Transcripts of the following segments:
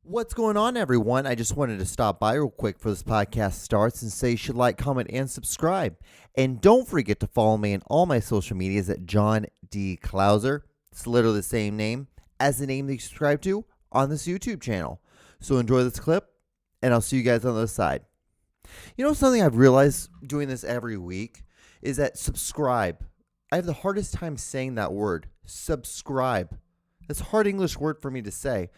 What's going on, everyone? I just wanted to stop by real quick before this podcast starts and say you should like, comment, and subscribe. And don't forget to follow me on all my social medias at John D. Klauser. It's literally the same name as the name that you subscribe to on this YouTube channel. So enjoy this clip, and I'll see you guys on the other side. You know, something I've realized doing this every week is that subscribe. I have the hardest time saying that word, subscribe. It's a hard English word for me to say.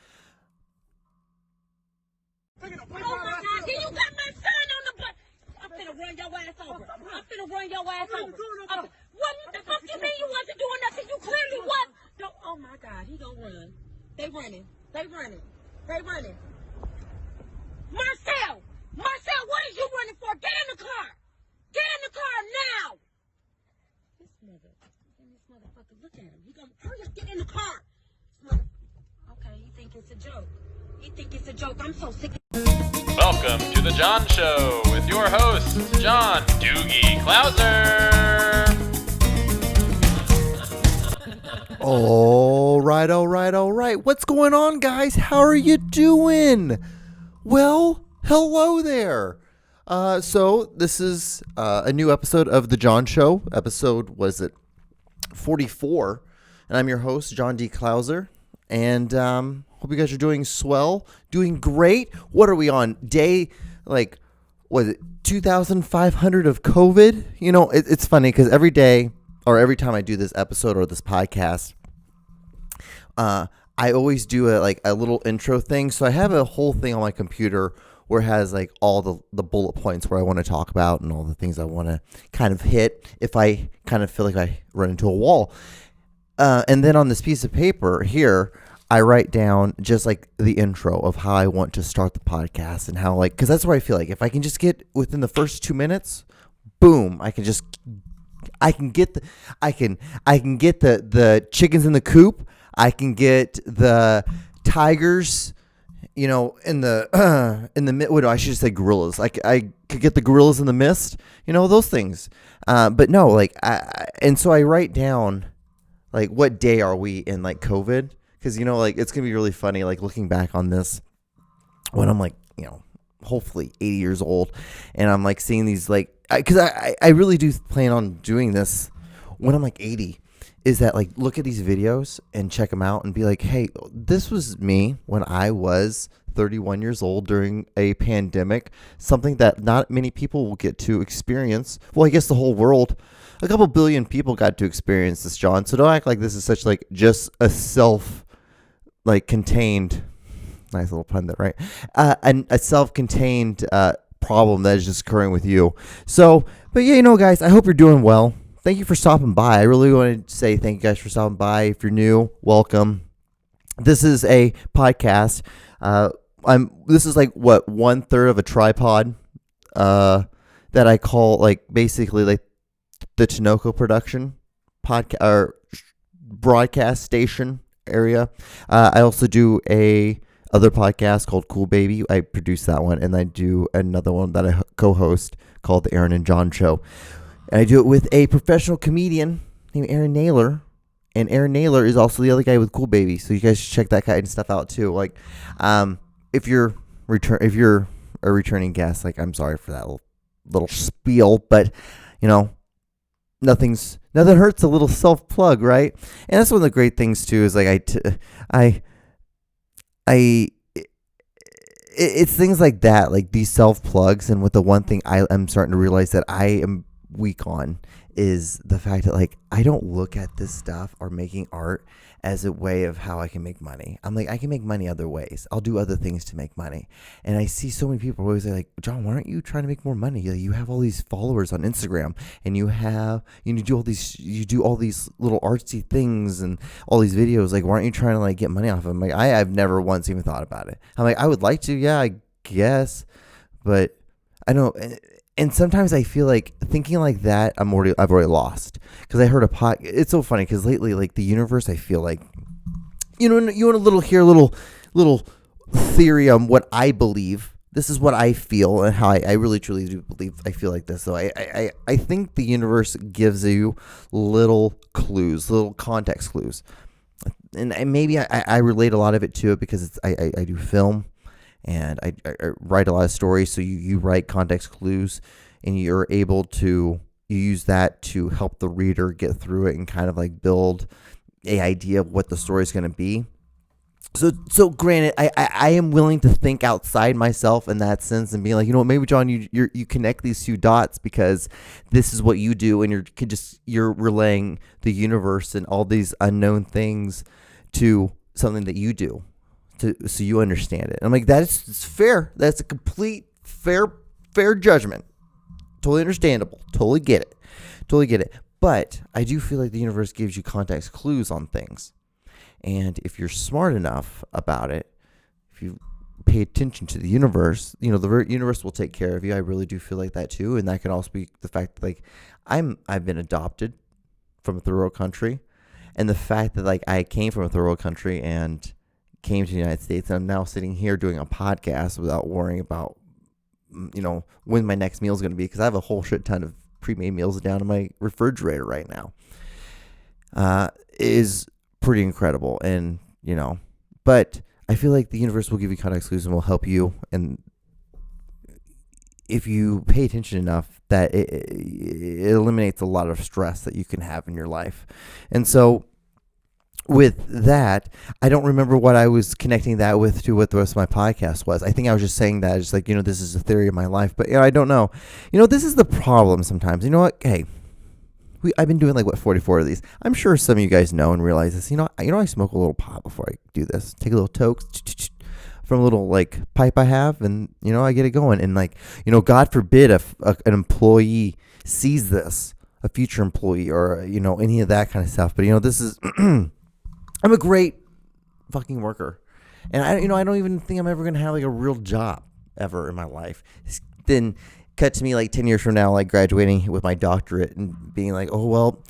Oh my God, you got my son on the bus. I'm finna run your ass over. What the fuck you mean you wasn't doing nothing? You clearly was. Oh my God, he gonna run. They running. Marcel, what are you running for? Get in the car now. This motherfucker, look at him. He gonna hurry up, get in the car. Okay, you think it's a joke. I'm so sick of Welcome to The John Show with your host, John Doogie Klauser. All right. What's going on, guys? How are you doing? Well, hello there. So this is a new episode of The John Show. Episode, was it 44? And I'm your host, John D. Klauser. And hope you guys are doing swell, doing great. What are we on? Day, like, was it 2,500 of COVID? You know, it's funny because every day or every time I do this episode or this podcast, I always do a little intro thing. So I have a whole thing on my computer where it has like all the bullet points where I want to talk about and all the things I want to kind of hit if I kind of feel like I run into a wall. And then on this piece of paper here, I write down just like the intro of how I want to start the podcast and how, like, because that's where I feel like if I can just get within the first 2 minutes, boom, I can get the chickens in the coop. I can get the tigers, you know, in the what, I should just say gorillas. Like I could get the gorillas in the mist, you know, those things. But no, and so I write down like what day are we in like COVID. Because, you know, like, it's going to be really funny, like, looking back on this when I'm, like, you know, hopefully 80 years old. And I'm, like, seeing these, like, because I really do plan on doing this when I'm, like, 80. Is that, like, look at these videos and check them out and be like, hey, this was me when I was 31 years old during a pandemic. Something that not many people will get to experience. Well, I guess the whole world. A couple billion people got to experience this, John. So don't act like this is such, like, just a contained, nice little pun there, right? A self-contained problem that is just occurring with you. So, but yeah, you know, guys, I hope you're doing well. Thank you for stopping by. I really want to say thank you guys for stopping by. If you're new, welcome. This is a podcast. This is like what 1/3 of a tripod that I call like basically like the Tinoco production podcast or broadcast station area. I also do a other podcast called Cool Baby. I produce that one, and I do another one that I co-host called The Aaron and John Show. And I do it with a professional comedian named Aaron Naylor, and Aaron Naylor is also the other guy with Cool Baby. So you guys should check that kind of stuff out too. Like, if you're a returning guest, like, I'm sorry for that little spiel, but you know, nothing hurts a little self plug, right? And that's one of the great things too. Is like it's things like that, like these self plugs. And with the one thing I am starting to realize that I am weak on is the fact that like I don't look at this stuff or making art as a way of how I can make money. I'm like, I can make money other ways. I'll do other things to make money. And I see so many people always say like, John, why aren't you trying to make more money? You have all these followers on Instagram, and you do all these little artsy things and all these videos. Like, why aren't you trying to like get money off of them? Like, I've never once even thought about it. I'm like, I would like to, yeah, I guess, but I don't. And sometimes I feel like thinking like that, I've already lost. Because I heard it's so funny because lately, like the universe, I feel like, you want to hear a little theory on what I believe. This is what I feel and how I really truly do believe. I feel like this. So I think the universe gives you little clues, little context clues. And maybe I relate a lot of it to it because I do film. and I write a lot of stories. So you write context clues, and you're able to you use that to help the reader get through it and kind of like build a idea of what the story is going to be. So granted, I am willing to think outside myself in that sense and be like, maybe John, you connect these two dots because this is what you do, and you're relaying the universe and all these unknown things to something that you do, so you understand it. And I'm like, it's fair. That's a complete fair judgment. Totally understandable. Totally get it. But I do feel like the universe gives you context clues on things. And if you're smart enough about it, if you pay attention to the universe, the universe will take care of you. I really do feel like that too. And that can also be the fact that like I've been adopted from a third world country. And the fact that like I came from a third world country and came to the United States, and I'm now sitting here doing a podcast without worrying about, when my next meal is going to be, because I have a whole shit ton of pre-made meals down in my refrigerator right now, is pretty incredible. And but I feel like the universe will give you context clues and will help you, and if you pay attention enough, that it eliminates a lot of stress that you can have in your life. And so with that, I don't remember what I was connecting that with to what the rest of my podcast was. I think I was just saying that it's like, this is a theory of my life, but I don't know. This is the problem sometimes. You know what? Hey, I've been doing 44 of these. I'm sure some of you guys know and realize this. I smoke a little pot before I do this. Take a little toke from a little pipe I have, and I get it going. And God forbid if an employee sees this, a future employee, or any of that kind of stuff. But this is I'm a great fucking worker, and I don't even think I'm ever gonna have a real job ever in my life. Then cut to me 10 years from now, graduating with my doctorate and being like, oh, well,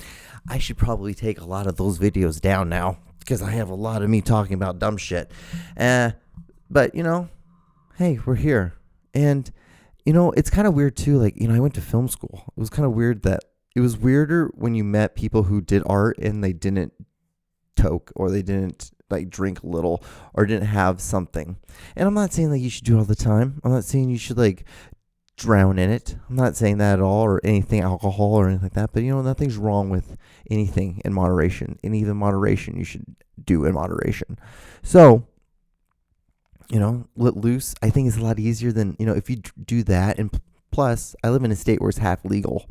I should probably take a lot of those videos down now because I have a lot of me talking about dumb shit. But, hey, we're here. And, it's kind of weird too. I went to film school. It was kind of weird that it was weirder when you met people who did art and they didn't toke, or they didn't drink a little, or didn't have something. And I'm not saying you should do it all the time. I'm not saying you should drown in it. I'm not saying that at all, or anything alcohol or anything like that, but nothing's wrong with anything in moderation, and even moderation you should do in moderation. So let loose, I think, is a lot easier than if you do that. And plus, I live in a state where it's half legal,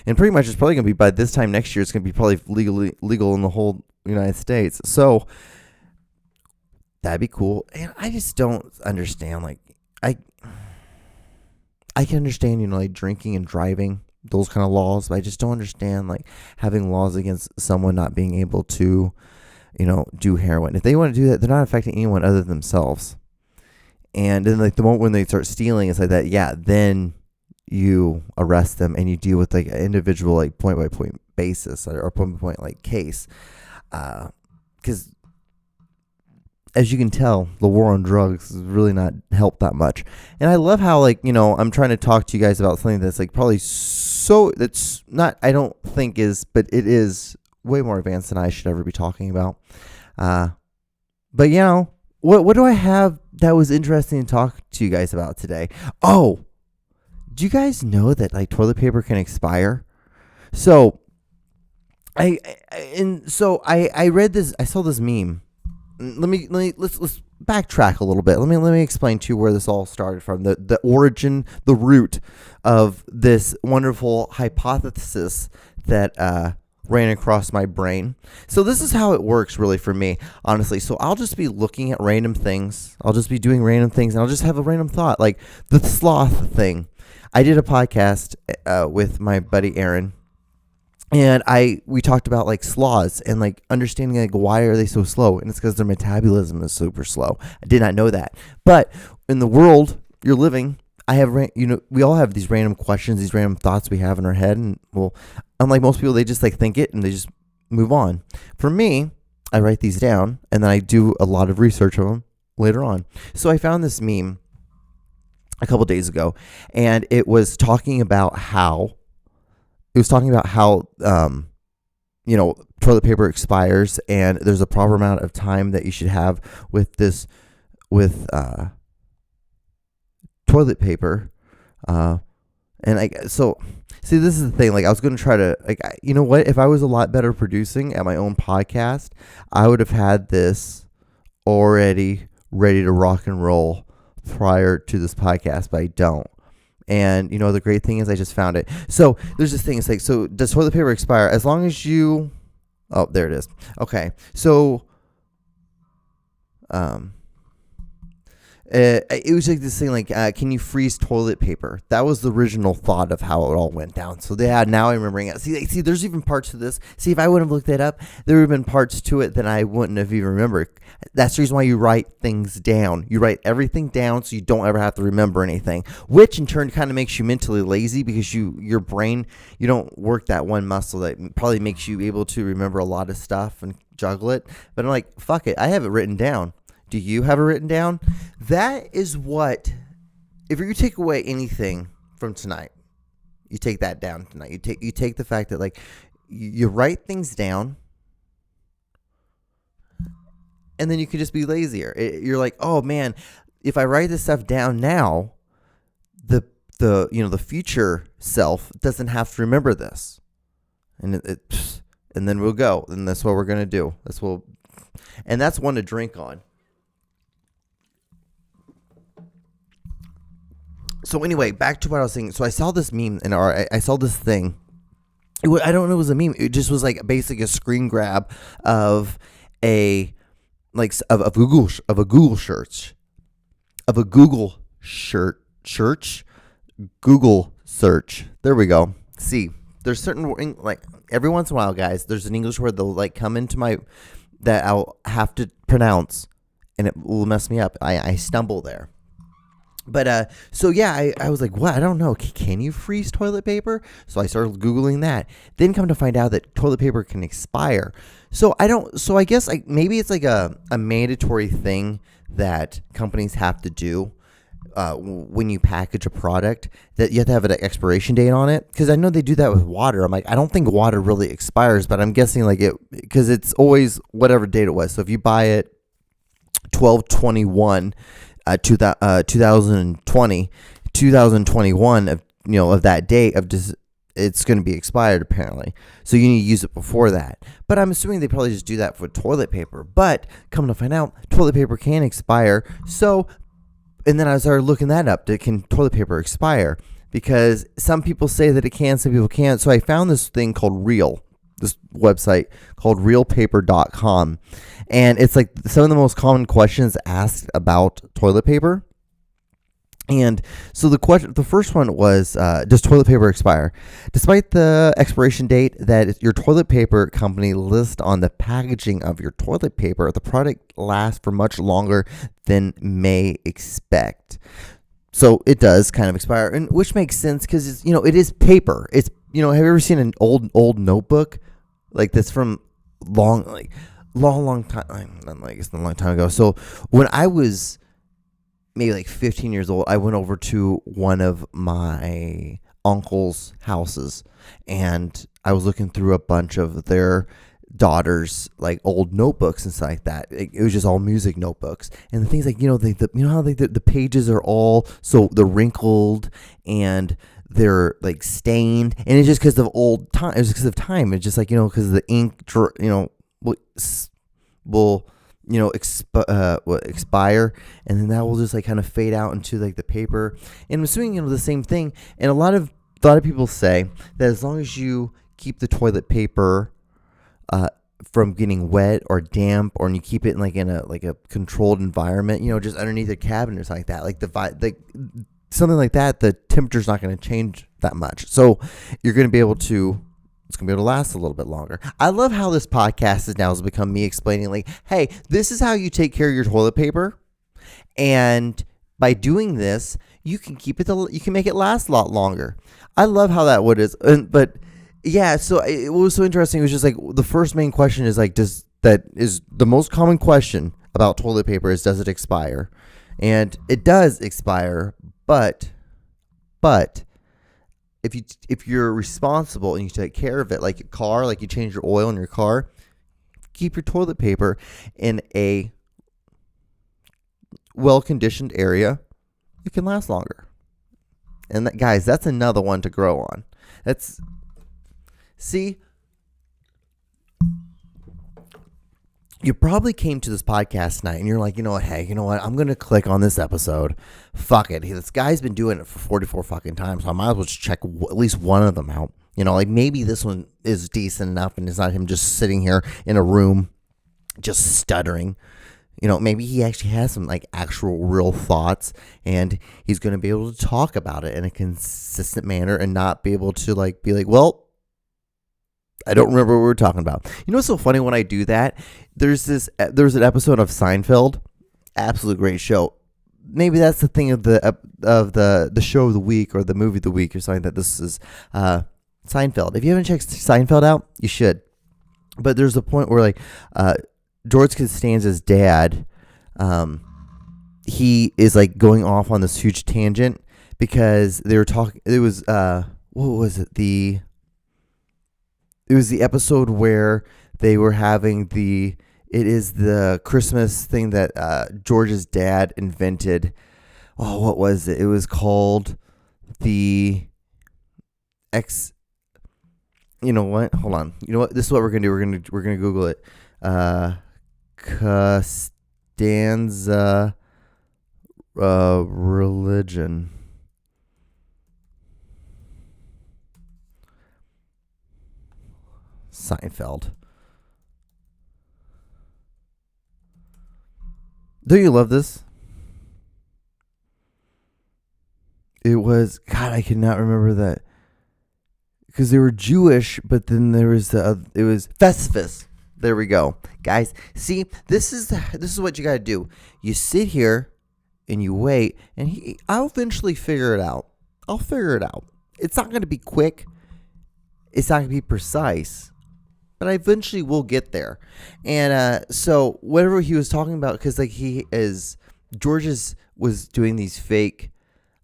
and pretty much it's probably gonna be, by this time next year, it's gonna be probably legal in the whole United States. So that'd be cool. And I just don't understand, I can understand, drinking and driving, those kind of laws, but I just don't understand, having laws against someone not being able to, do heroin. If they want to do that, they're not affecting anyone other than themselves. And then, the moment when they start stealing, it's that, yeah, then you arrest them and you deal with, an individual, point-by-point basis, or point-by-point, case. Because as you can tell, the war on drugs has really not helped that much. And I love how, I'm trying to talk to you guys about something that's probably that's not, I don't think is, but it is way more advanced than I should ever be talking about. But what do I have that was interesting to talk to you guys about today? Oh, do you guys know that toilet paper can expire? So I read this, I saw this meme. Let's backtrack a little bit. Let me explain to you where this all started from. The origin, the root of this wonderful hypothesis that ran across my brain. So this is how it works really for me, honestly. So I'll just be looking at random things. I'll just be doing random things, and I'll just have a random thought, like the sloth thing. I did a podcast with my buddy Aaron. And we talked about sloths and understanding why are they so slow, and it's because their metabolism is super slow. I did not know that, but in the world you're living, I have we all have these random questions, these random thoughts we have in our head, and unlike most people, they just think it and they just move on. For me, I write these down and then I do a lot of research on them later on. So I found this meme a couple days ago, and it was talking about how. It was talking about how, toilet paper expires, and there's a proper amount of time that you should have with toilet paper. And so see, this is the thing. Like, I was going to try to, like, you know what? If I was a lot better producing at my own podcast, I would have had this already ready to rock and roll prior to this podcast, but I don't. And, you know, the great thing is I just found it. So there's this thing. It's like, so does toilet paper expire? As long as you, oh, there it is. Okay. So, it was like this thing like, can you freeze toilet paper? That was the original thought of how it all went down. So yeah, now I'm remembering it. See, there's even parts to this. See, if I wouldn't have looked that up, there would have been parts to it that I wouldn't have even remembered. That's the reason why you write things down. You write everything down so you don't ever have to remember anything, which in turn kind of makes you mentally lazy because your brain, you don't work that one muscle that probably makes you able to remember a lot of stuff and juggle it. But I'm like, fuck it. I have it written down. Do you have it written down? That is what, if you take away anything from tonight, you take that down tonight. You take the fact that, like, you write things down, and then you can just be lazier. You're like, oh man, if I write this stuff down now, the future self doesn't have to remember this, and and then we'll go, and that's what we're gonna do. And that's one to drink on. So anyway, back to what I was saying. So I saw this meme, I saw this thing. I don't know, it was a meme. It just was like basically a screen grab of a Google search. There we go. See, there's certain, like, every once in a while, guys, there's an English word that'll like come into that I'll have to pronounce, and it will mess me up. I stumble there. But, so yeah, I was like, what? I don't know. Can you freeze toilet paper? So I started Googling that. Then come to find out that toilet paper can expire. So I guess maybe it's like a mandatory thing that companies have to do, when you package a product, that you have to have an expiration date on it. Cause I know they do that with water. I'm like, I don't think water really expires, but I'm guessing cause it's always whatever date it was. So if you buy it 12/21, 2021 of that date it's going to be expired apparently. So you need to use it before that. But I'm assuming they probably just do that for toilet paper. But come to find out, toilet paper can expire. So, and then I started looking that up. Can toilet paper expire? Because some people say that it can, some people can't. So I found this thing called this website called realpaper.com. And it's like some of the most common questions asked about toilet paper. And so the first one was, does toilet paper expire? Despite the expiration date that your toilet paper company lists on the packaging of your toilet paper, the product lasts for much longer than may expect. So it does kind of expire, and which makes sense because it is paper. It's have you ever seen an old notebook like that's from long time? Like it's a long time ago. So when I was maybe like 15 years old, I went over to one of my uncle's houses, and I was looking through a bunch of their daughters' like old notebooks and stuff like that. It was just all music notebooks, and the things like how the pages are all so they're wrinkled and they're like stained, and it's just because of old time. It's because of time. It's just like because the ink will expire, and then that will just like kind of fade out into like the paper. And I'm assuming the same thing. And a lot of people say that as long as you keep the toilet paper from getting wet or damp, or you keep it in a controlled environment, just underneath a cabinet or something like that, something like that, the temperature's not going to change that much. So you're going to be able to. It's going to be able to last a little bit longer. I love how this podcast has become me explaining, like, hey, this is how you take care of your toilet paper. And by doing this, you can you can make it last a lot longer. I love how that is. But yeah, so it was so interesting. It was just like the first main question is like, is the most common question about toilet paper is, does it expire? And it does expire, but if you're responsible and you take care of it, like your car, like you change your oil in your car, keep your toilet paper in a well-conditioned area it can last longer. And guys, that's another one to grow on. See, you probably came to this podcast tonight and you're like, you know what, hey, you know what, I'm going to click on this episode. Fuck it. This guy's been doing it for 44 fucking times, so I might as well just check at least one of them out. You know, like maybe this one is decent enough and it's not him just sitting here in a room just stuttering. You know, maybe he actually has some like actual real thoughts and he's going to be able to talk about it in a consistent manner and not be able to like be like, well, I don't remember what we were talking about. You know what's so funny when I do that? There's an episode of Seinfeld, absolute great show. Maybe that's the thing of the show of the week or the movie of the week or something, that this is Seinfeld. If you haven't checked Seinfeld out, you should. But there's a point where like George Costanza's dad, he is like going off on this huge tangent because they were talking. It was what was it? It was the episode where they were having the Christmas thing that George's dad invented. Oh, what was it? It was called the X. You know what? Hold on. You know what? This is what we're gonna do. We're gonna Google it. Costanza religion. Seinfeld. Don't you love this? It was, God, I cannot remember that. Because they were Jewish, but then there was it was Festivus. There we go. Guys, see, this is what you got to do. You sit here and you wait, and I'll eventually figure it out. I'll figure it out. It's not going to be quick. It's not going to be precise. But I eventually will get there. And so whatever he was talking about, because like George's was doing these fake,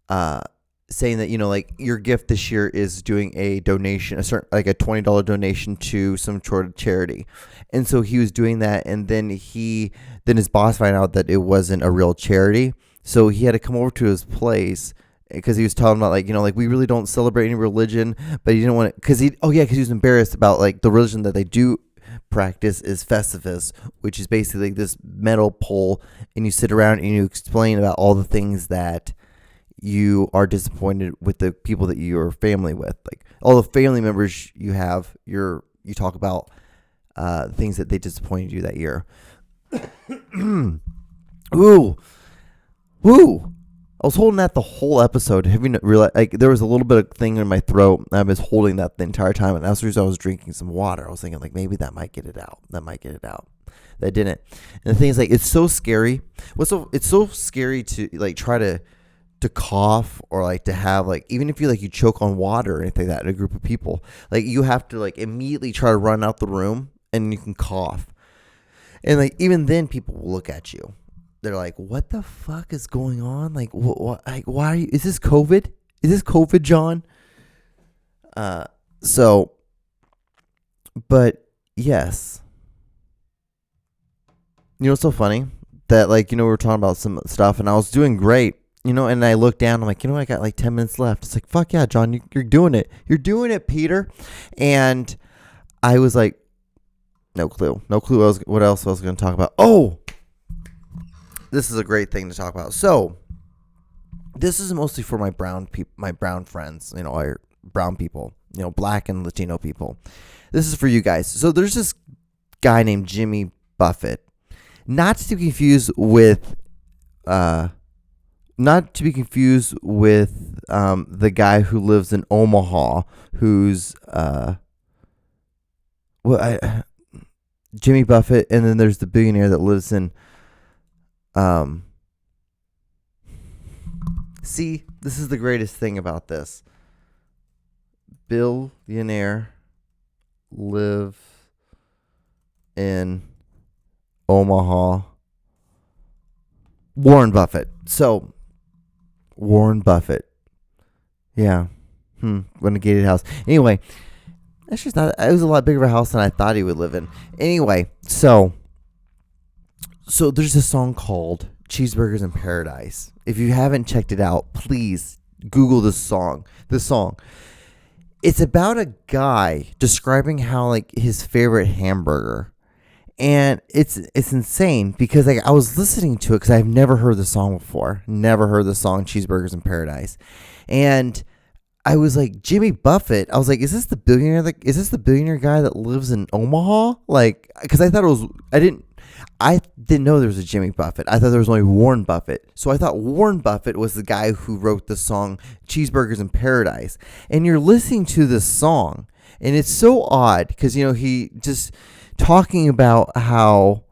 saying that, you know, like your gift this year is doing a donation, a $20 donation to some sort of charity. And so he was doing that. And then his boss found out that it wasn't a real charity. So he had to come over to his place, because he was talking about, like, you know, like, we really don't celebrate any religion, but he didn't want to, because he was embarrassed about, like, the religion that they do practice is Festivus, which is basically like this metal pole, and you sit around and you explain about all the things that you are disappointed with the people that you're family with, like all the family members you have. You talk about things that they disappointed you that year. Ooh. I was holding that the whole episode. Have you realized, like, there was a little bit of thing in my throat. I was holding that the entire time, and as I was drinking some water, I was thinking, like, maybe that might get it out. That didn't. And the thing is, like, it's so scary. It's so scary to, like, try to cough, or like to have, like, even if you choke on water or anything like that in a group of people, like, you have to, like, immediately try to run out the room, and you can cough, and, like, even then people will look at you. They're like, what the fuck is going on? Like, what, like, why are you, is this COVID? Is this COVID, John? But yes. You know, it's so funny that, like, you know, we were talking about some stuff and I was doing great, you know, and I looked down, I'm like, you know, I got like 10 minutes left. It's like, fuck yeah, John, you're doing it. You're doing it, Peter. And I was like, no clue what else I was going to talk about. Oh, this is a great thing to talk about. So, this is mostly for my brown friends, you know, or brown people, you know, black and Latino people. This is for you guys. So, there's this guy named Jimmy Buffett, not to be confused with the guy who lives in Omaha, who's Jimmy Buffett, and then there's the billionaire that lives in. See, this is the greatest thing about this. Billionaire live in Omaha. Warren Buffett. So, Warren Buffett. Yeah. In a gated house. Anyway, that's just not. It was a lot bigger of a house than I thought he would live in. Anyway, so there's a song called Cheeseburgers in Paradise. if you haven't checked it out, please Google this song. It's about a guy describing how like his favorite hamburger. And it's insane because like I was listening to it because I've never heard the song before. Never heard the song Cheeseburgers in Paradise. And I was like, Jimmy Buffett. I was like, is this the billionaire? Like, is this the billionaire guy that lives in Omaha? Like, because I thought it was. I didn't know there was a Jimmy Buffett. I thought there was only Warren Buffett. So I thought Warren Buffett was the guy who wrote the song Cheeseburgers in Paradise. And you're listening to this song, and it's so odd because he just talking about how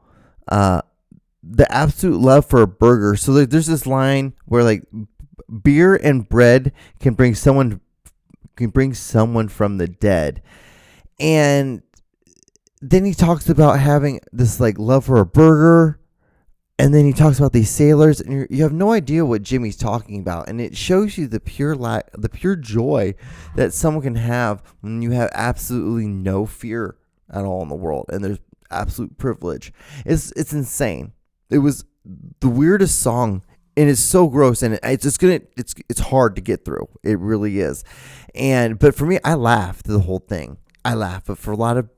the absolute love for a burger. So there's this line where like beer and bread can bring someone from the dead. And then he talks about having this like love for a burger, and then he talks about these sailors, and you have no idea what Jimmy's talking about. And it shows you the pure joy that someone can have when you have absolutely no fear at all in the world, and there's absolute privilege. It's insane. It was the weirdest song, and it's so gross, and it's hard to get through. It really is. But for me, I laughed through the whole thing. I laughed, but for a lot of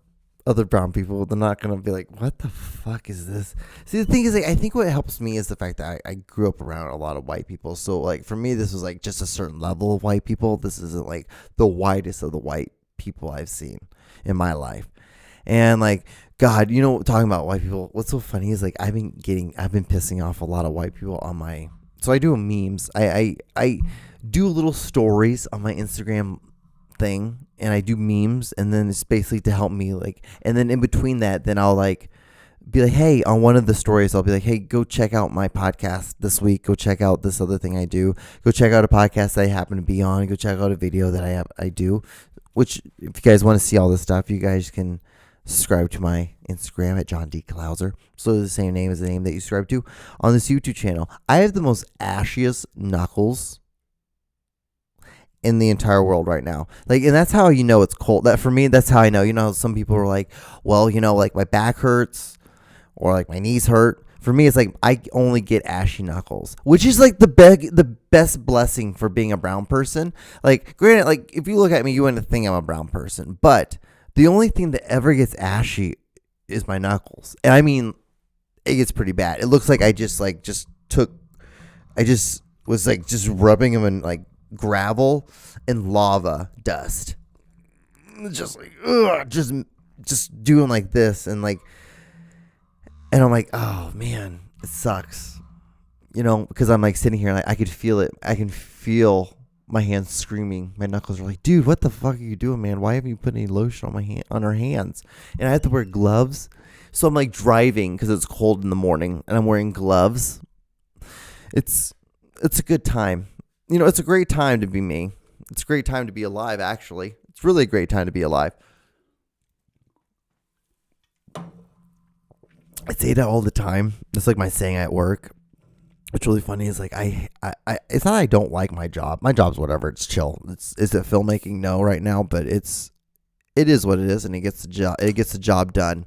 other brown people, they're not gonna be like, what the fuck is this? See, the thing is, like, I think what helps me is the fact that I grew up around a lot of white people. So like for me, this was like just a certain level of white people. This isn't like the whitest of the white people I've seen in my life. And like, God, talking about white people, what's so funny is like I've been pissing off a lot of white people on so I do memes. I do little stories on my Instagram thing, and I do memes, and then it's basically to help me like, and then in between that, then I'll like be like, hey, on one of the stories, I'll be like, hey, go check out my podcast this week. Go check out this other thing I do. Go check out a podcast that I happen to be on. Go check out a video that I do, which if you guys want to see all this stuff, you guys can subscribe to my Instagram at John D. Klauser. So the same name as the name that you subscribe to on this YouTube channel. I have the most ashiest knuckles in the entire world right now. Like, and that's how it's cold. That for me, that's how I know. Some people are like, well, like my back hurts or like my knees hurt. For me, it's like I only get ashy knuckles, which is like the best blessing for being a brown person. Like, granted, like if you look at me, you wouldn't think I'm a brown person, but the only thing that ever gets ashy is my knuckles. And I mean, it gets pretty bad. It looks like I just was like just rubbing them in like gravel and lava dust. Just like, just doing like this. And I'm like, oh man, it sucks. Because I'm like sitting here and I could feel it. I can feel my hands screaming. My knuckles are like, dude, what the fuck are you doing, man? Why haven't you put any lotion on our hands? And I have to wear gloves. So I'm like driving because it's cold in the morning, and I'm wearing gloves. It's a good time. It's a great time to be me. It's a great time to be alive, actually. It's really a great time to be alive. I say that all the time. It's like my saying at work. What's really funny is like I it's not I don't like my job. My job's whatever. It's chill. Is it filmmaking? No, right now, but it is what it is, and it gets the job done.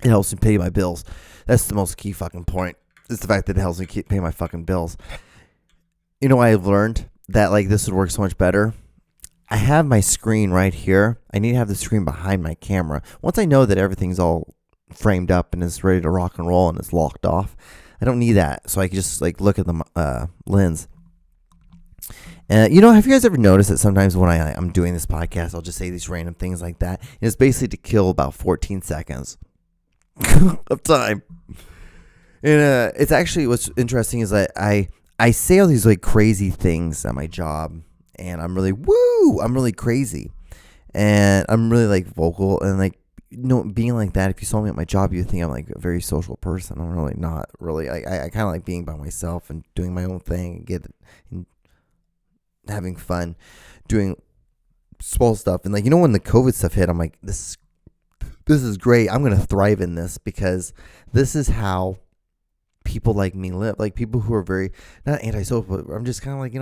It helps me pay my bills. That's the most key fucking point. It's the fact that it helps me pay my fucking bills. I've learned that like this would work so much better. I have my screen right here. I need to have the screen behind my camera. Once I know that everything's all framed up and is ready to rock and roll and it's locked off, I don't need that. So I can just like look at the lens. Have you guys ever noticed that sometimes when I'm doing this podcast, I'll just say these random things like that. And it's basically to kill about 14 seconds of time. And it's actually what's interesting is that I say all these like crazy things at my job, and I'm really crazy, and I'm really like vocal, and like being like that. If you saw me at my job, you'd think I'm like a very social person. I'm really not. Really, I kind of like being by myself and doing my own thing, and having fun, doing small stuff. And like when the COVID stuff hit, I'm like, this is great. I'm gonna thrive in this because this is how people like me live. Like people who are very not antisocial, but I'm just kind of like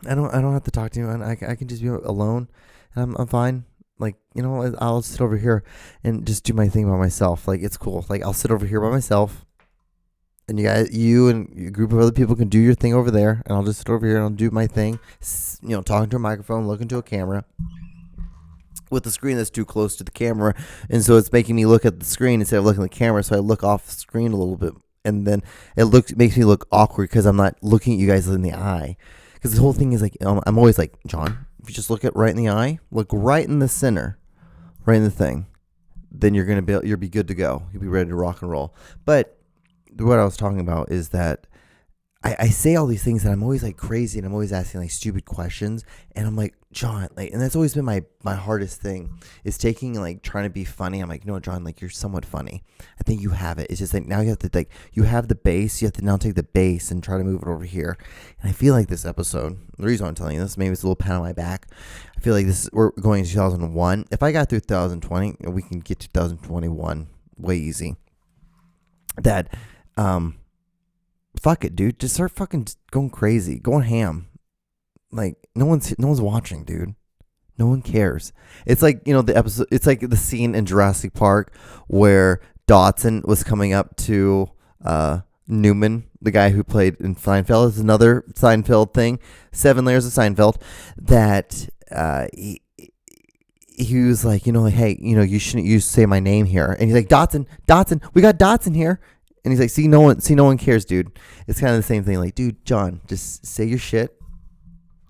I don't have to talk to you, and I can just be alone, and I'm fine. Like I'll sit over here and just do my thing by myself. Like it's cool. Like I'll sit over here by myself, And you and a group of other people can do your thing over there, and I'll just sit over here and I'll do my thing. Talking to a microphone, looking to a camera with the screen that's too close to the camera, and so it's making me look at the screen instead of looking at the camera. So I look off the screen a little bit, and then makes me look awkward because I'm not looking at you guys in the eye. Because the whole thing is like I'm always like, John, if you just look at right in the eye, look right in the center, right in the thing, then you'll be good to go. You'll be ready to rock and roll. But what I was talking about is that I say all these things and I'm always like crazy and I'm always asking like stupid questions, and I'm like, John, like, and that's always been my hardest thing is taking like trying to be funny. I'm like, no, John, like, you're somewhat funny. I think you have it. It's just like now you have to like, you have the bass, you have to now take the bass and try to move it over here. And I feel like this episode, the reason I'm telling you this, maybe it's a little pat on my back. I feel like we're going to 2001. If I got through 2020, we can get to 2021 way easy. That, fuck it, dude. Just start fucking going crazy, going ham. Like no one's watching, dude. No one cares. It's like, the episode. It's like the scene in Jurassic Park where Dodson was coming up to Newman, the guy who played in Seinfeld. It's another Seinfeld thing. 7 Layers of Seinfeld. That he was like, hey, you shouldn't say my name here. And he's like, Dodson, we got Dodson here. And he's like, see, no one cares, dude. It's kind of the same thing. Like, dude, John, just say your shit.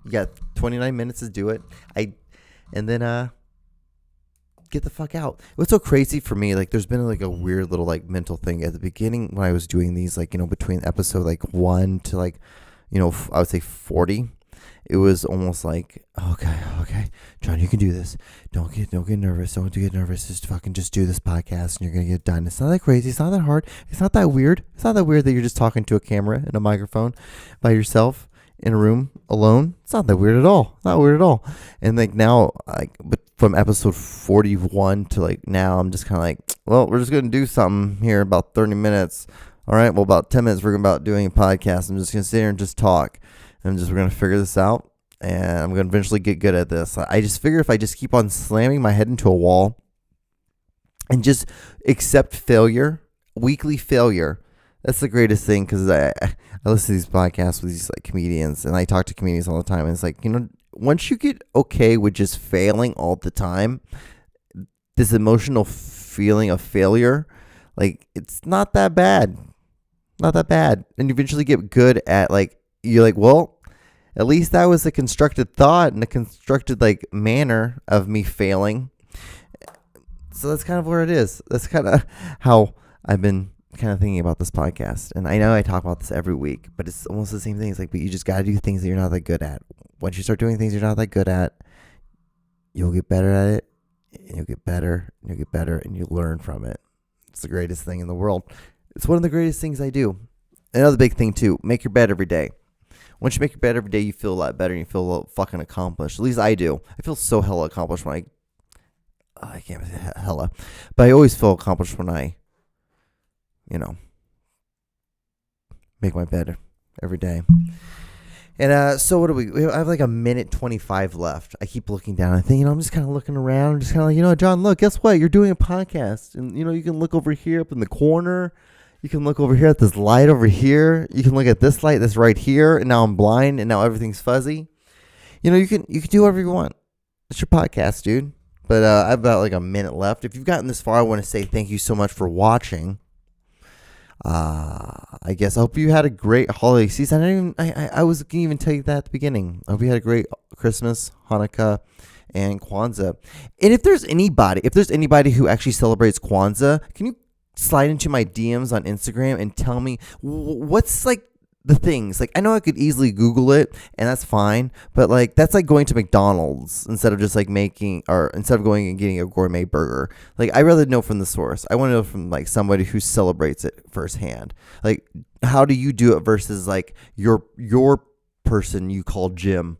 You got 29 minutes to do it. And then get the fuck out. What's so crazy for me, like, there's been like a weird little like mental thing at the beginning when I was doing these, like, between episode like 1 to like, I would say 40. It was almost like, okay, John, you can do this. Don't get nervous. Don't get nervous. Just do this podcast and you're going to get it done. It's not that crazy. It's not that hard. It's not that weird. It's not that weird that you're just talking to a camera and a microphone by yourself in a room alone. It's not that weird at all. Not weird at all. And like now, but from episode 41 to like now, I'm just kind of like, well, we're just going to do something here about 30 minutes. All right. Well, about 10 minutes, we're about doing a podcast. I'm just going to sit here and just talk. We're going to figure this out, and I'm going to eventually get good at this. I just figure if I just keep on slamming my head into a wall and just accept failure, weekly failure, that's the greatest thing, because I listen to these podcasts with these like comedians, and I talk to comedians all the time, and it's like, once you get okay with just failing all the time, this emotional feeling of failure, like, it's not that bad. Not that bad. And you eventually get good at, like, you're like, well, at least that was a constructed thought and a constructed like manner of me failing. So that's kind of where it is. That's kind of how I've been kind of thinking about this podcast. And I know I talk about this every week, but it's almost the same thing. It's like, but you just got to do things that you're not that good at. Once you start doing things you're not that good at, you'll get better at it, and you'll get better, and you'll get better, and you learn from it. It's the greatest thing in the world. It's one of the greatest things I do. Another big thing too, make your bed every day. Once you make your bed every day, you feel a lot better and you feel a little fucking accomplished. At least I do. I feel so hella accomplished when I can't say hella, but I always feel accomplished when I, make my bed every day. And so what do we I have like a minute 25 left. I keep looking down. I think, I'm just kind of looking around. I'm just kind of like, John, look, guess what? You're doing a podcast. And, you can look over here up in the corner. You can look over here at this light over here. You can look at this light that's right here. And now I'm blind and now everything's fuzzy. You can do whatever you want. It's your podcast, dude. But I have about like a minute left. If you've gotten this far, I want to say thank you so much for watching. I guess I hope you had a great holiday season. I can't even tell you that at the beginning. I hope you had a great Christmas, Hanukkah, and Kwanzaa. And if there's anybody who actually celebrates Kwanzaa, can you slide into my DMs on Instagram and tell me what's like the things? Like, I know I could easily Google it, and that's fine, but like that's like going to McDonald's instead of just like instead of going and getting a gourmet burger. Like, I rather know from the source. I want to know from like somebody who celebrates it firsthand. Like, how do you do it versus like your person you call Jim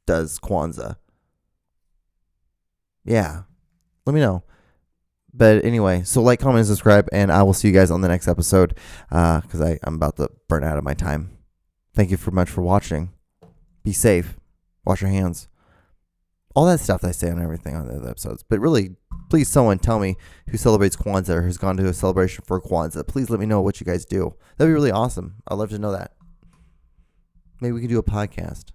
does Kwanzaa? Yeah, let me know. But anyway, so like, comment, and subscribe, and I will see you guys on the next episode, because I'm about to burn out of my time. Thank you so much for watching. Be safe. Wash your hands. All that stuff that I say on everything on the other episodes. But really, Please, someone tell me who celebrates Kwanzaa or has gone to a celebration for Kwanzaa. Please let me know what you guys do. That'd be really awesome. I'd love to know that. Maybe we could do a podcast.